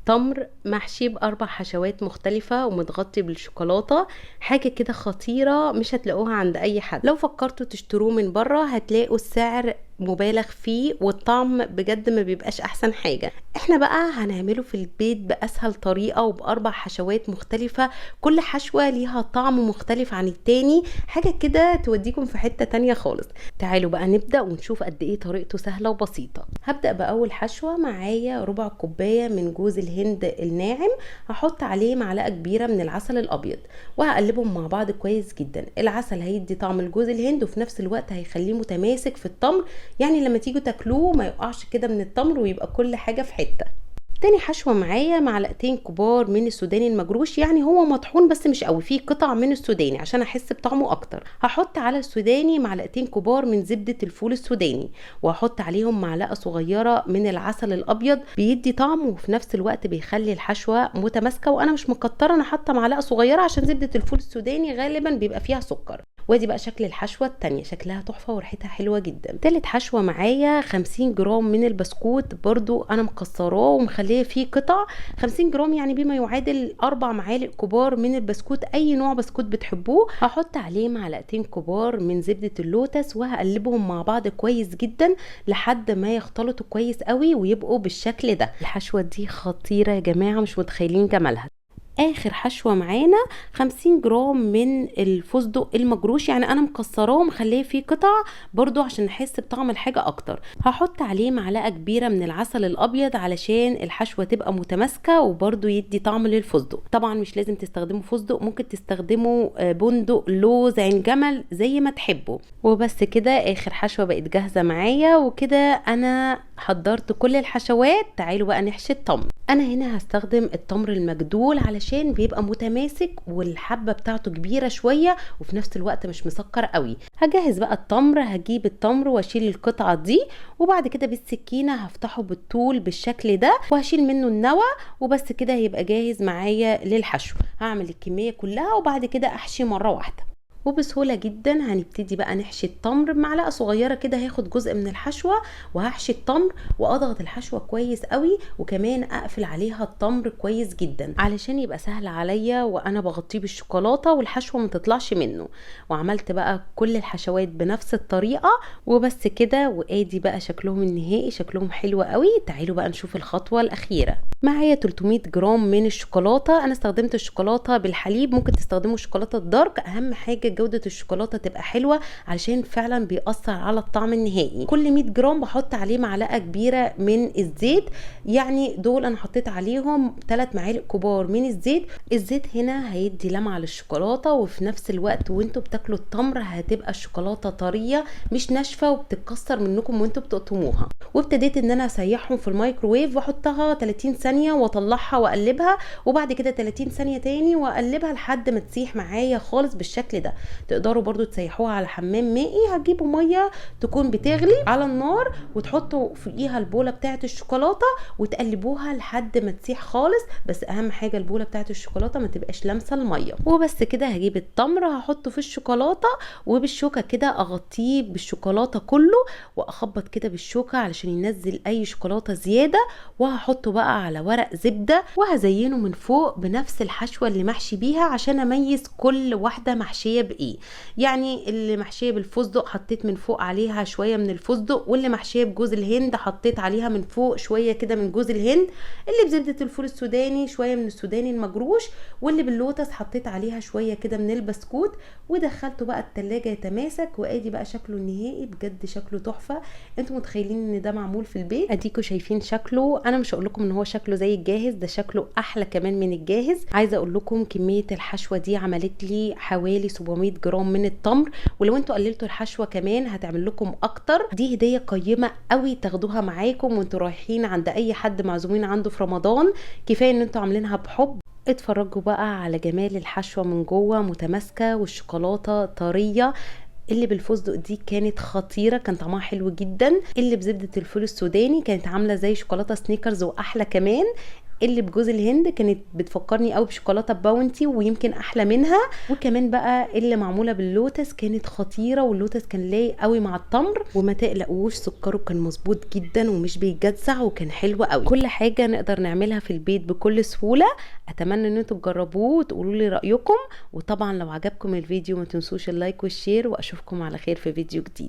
تمر محشي بأربع حشوات مختلفة ومتغطي بالشوكولاتة. حاجة كده خطيرة مش هتلاقوها عند أي حد. لو فكرتوا تشتروه من بره هتلاقوا السعر مبالغ فيه والطعم بجد ما بيبقاش أحسن حاجة. احنا بقى هنعمله في البيت بأسهل طريقة وبأربع حشوات مختلفة، كل حشوة ليها طعم مختلف عن التاني، حاجة كده توديكم في حتة تانية خالص. تعالوا بقى نبدأ ونشوف قد ايه طريقته سهلة وبسيطة. هبدأ بأول حشوة. معايا ربع كوباية من جوز الهند الناعم، هحط عليه معلقة كبيرة من العسل الأبيض وهقلبهم مع بعض كويس جدا. العسل هيدي طعم الجوز الهند وفي نفس الوقت هيخليه متماسك في التمر، يعني لما تيجوا تاكلوه ما يقعش كده من التمر ويبقى كل حاجة في حتة. تاني حشوة معايا معلقتين كبار من السوداني المجروش، يعني هو مطحون بس مش قوي، فيه قطع من السوداني عشان احس بطعمه اكتر. هحط على السوداني معلقتين كبار من زبدة الفول السوداني، وهحط عليهم معلقة صغيرة من العسل الابيض، بيدي طعم وفي نفس الوقت بيخلي الحشوة متماسكة. وانا مش مكترة، انا حاطة معلقة صغيرة عشان زبدة الفول السوداني غالبا بيبقى فيها سكر. وادي بقى شكل الحشوة التانية، شكلها تحفة وريحتها حلوة جدا. تالت حشوة معايا 50 جرام من البسكوت، برضو انا مكسراه ومخليه فيه قطع. 50 جرام يعني بما يعادل 4 معالق كبار من البسكوت، اي نوع بسكوت بتحبوه. هحط عليه معلقتين كبار من زبدة اللوتس وهقلبهم مع بعض كويس جدا لحد ما يختلطوا كويس قوي ويبقوا بالشكل ده. الحشوة دي خطيرة يا جماعة، مش متخيلين جمالها. اخر حشوة معانا 50 جرام من الفستق المجروش، يعني انا مكسراه ومخليه فيه قطع برضو عشان نحس بطعم الحاجة اكتر. هحط عليه معلقة كبيرة من العسل الابيض علشان الحشوة تبقى متماسكة وبرضو يدي طعم للفستق. طبعا مش لازم تستخدموا فستق، ممكن تستخدموا بندق، لوز، عين جمل، زي ما تحبوا. وبس كده اخر حشوة بقت جاهزة معايا، وكده انا حضرت كل الحشوات. تعالوا بقى نحشي التمر. انا هنا هستخدم التمر المجدول علشان بيبقى متماسك والحبة بتاعته كبيرة شوية وفي نفس الوقت مش مسكر قوي. هجهز بقى التمر. هجيب التمر واشيل القطعة دي، وبعد كده بالسكينة هفتحه بالطول بالشكل ده وهشيل منه النوى، وبس كده هيبقى جاهز معايا للحشو. هعمل الكمية كلها وبعد كده احشي مرة واحدة وبسهولة جدا. هنبتدي بقى نحشي التمر. معلقة صغيرة كده هاخد جزء من الحشوة وهحشي التمر واضغط الحشوة كويس قوي، وكمان اقفل عليها التمر كويس جدا علشان يبقى سهل عليا وانا بغطيه بالشوكولاتة والحشوة ما تطلعش منه. وعملت بقى كل الحشوات بنفس الطريقة وبس كده. وادي بقى شكلهم النهائي، شكلهم حلو قوي. تعالوا بقى نشوف الخطوة الاخيرة. معايا 300 جرام من الشوكولاتة. انا استخدمت الشوكولاتة بالحليب، ممكن تستخدموا شوكولاتة الدارك. اهم حاجة جودة الشوكولاتة تبقى حلوة علشان فعلا بيأثر على الطعم النهائي. كل 100 جرام بحط عليه معلقة كبيرة من الزيت، يعني دول انا حطيت عليهم 3 معالق كبار من الزيت. الزيت هنا هيدي لمعة للشوكولاتة، وفي نفس الوقت وانتوا بتاكلوا التمر هتبقى الشوكولاتة طرية مش ناشفة وبتتكسر منكم وانتوا بتقطموها. وابتديت ان انا اسيحهم في الميكروويف واحطها 30 ثانية واطلعها واقلبها، وبعد كده 30 ثانية تاني واقلبها لحد ما تسيح معايا خالص بالشكل ده. تقدروا برضو تسيحوها على حمام مائي. هتجيبوا مية تكون بتغلي على النار وتحطوا فوقيها البولة بتاعت الشوكولاتة وتقلبوها لحد ما تسيح خالص، بس اهم حاجة البولة بتاعت الشوكولاتة ما تبقاش لامسة المية. وبس كده هجيب التمر هحطه في الشوكولاتة وبالشوكة كده اغطيه بالشوكولاتة كله، واخبط كده بالشوكة علشان ينزل اي شوكولاتة زيادة. وهحطه بقى على ورق زبدة وهزينه من فوق بنفس الحشوة اللي محشي بيها عشان اميز كل واحدة محشية بايه. يعني اللي محشيه بالفستق حطيت من فوق عليها شويه من الفستق، واللي محشيه بجوز الهند حطيت عليها من فوق شويه كده من جوز الهند، اللي بزبده الفول السوداني شويه من السوداني المجروش، واللي باللوتس حطيت عليها شويه كده من البسكوت. ودخلته بقى التلاجة يتماسك. وادي بقى شكله النهائي، بجد شكله تحفه. انتوا متخيلين ان ده معمول في البيت؟ اديكوا شايفين شكله. انا مش هقول لكم ان هو شكله زي الجاهز، ده شكله احلى كمان من الجاهز. عايزه اقول لكم كميه الحشوه دي عملت لي حوالي 700 جرام من التمر، ولو انتوا قللتوا الحشوه كمان هتعمل لكم اكتر. دي هديه قيمه قوي تاخدوها معاكم وانتوا رايحين عند اي حد معزومين عنده في رمضان. كفايه ان انتوا عاملينها بحب. اتفرجوا بقى على جمال الحشوه من جوه متماسكه والشوكولاته طريه. اللي بالفستق دي كانت خطيره، كان طعمها حلو جدا. اللي بزبده الفول السوداني كانت عامله زي شوكولاته سنيكرز واحلى كمان. اللي بجوز الهند كانت بتفكرني قوي بشوكولاته باونتي ويمكن احلى منها. وكمان بقى اللي معموله باللوتس كانت خطيره، واللوتس كان لايق قوي مع التمر، وما تقلقوش سكره كان مظبوط جدا ومش بيجزع وكان حلو قوي. كل حاجه نقدر نعملها في البيت بكل سهوله. اتمنى ان انتوا تجربوه وتقولوا لي رايكم، وطبعا لو عجبكم الفيديو ما تنسوش اللايك والشير، واشوفكم على خير في فيديو جديد.